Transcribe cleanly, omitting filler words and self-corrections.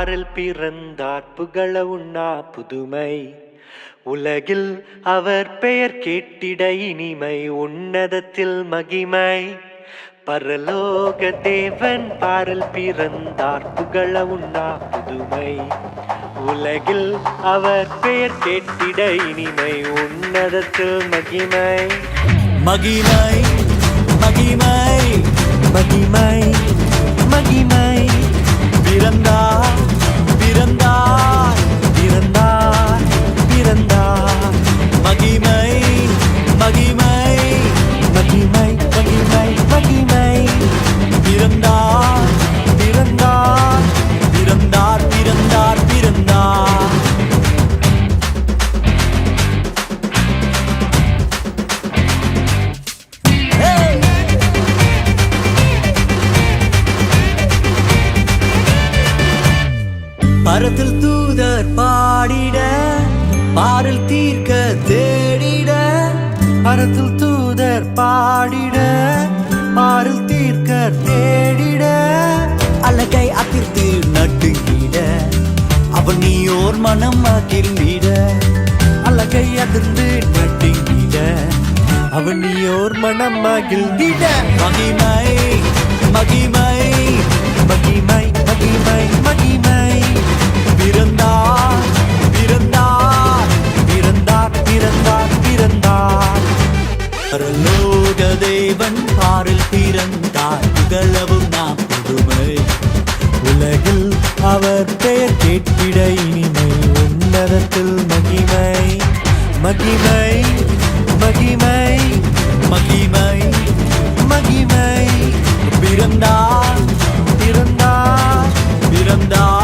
பாரில் பிறந்தார் புகழ உண்ணா புதுமை. உலகில் அவர் பெயர் கேட்டிட இனிமை, உன்னதத்தில் மகிமை. பரலோக தேவன் பாரில் பிறந்தார் புகழ உண்ணா புதுமை. உலகில் அவர் பெயர் கேட்டிட இனிமை, உன்னதத்தில் மகிமை. மகிமை மகிமை மகிமை மகிமை. பிறந்தார் பிறந்தார் பிறந்தார் பிறந்தார். மகிமை மகிமை மகிமை மகிமை மகிமை. பிறந்தார் பிறந்தார் பிறந்தார் பிறந்தார் பிறந்தார். பரத்தில் தூதர் பாடிட, பாரில் தீர்க்க தேடிட. பரத்தில் தூதர் பாடிட, பாரில் தீர்க்க தேடிட. அழகை அதிர்த்து நட்டுங்கிட, அவன் நீயோர் மனம் மகிழ்ந்திட. அழகை அதிர்ந்து நட்டுங்கிட, அவன் நீயோர் மனம் மகிழ்ந்திட. மகிமை மகிமை மகிமை மகிமை மகிமை. பிறந்தார் பிறந்தார் பிறந்தார் பிறந்தார் பிறந்தார். பரலோக தேவன் பாரில் பிறந்தார் புகழவும் நாம் புதுமை. உலகில் அவர் பெயர் கேட்டிட இனிமை, உன்னதத்தில் மகிமை. மகிமை மகிமை மகிமை மகிமை. பிறந்தார் பிறந்தார் பிறந்தார்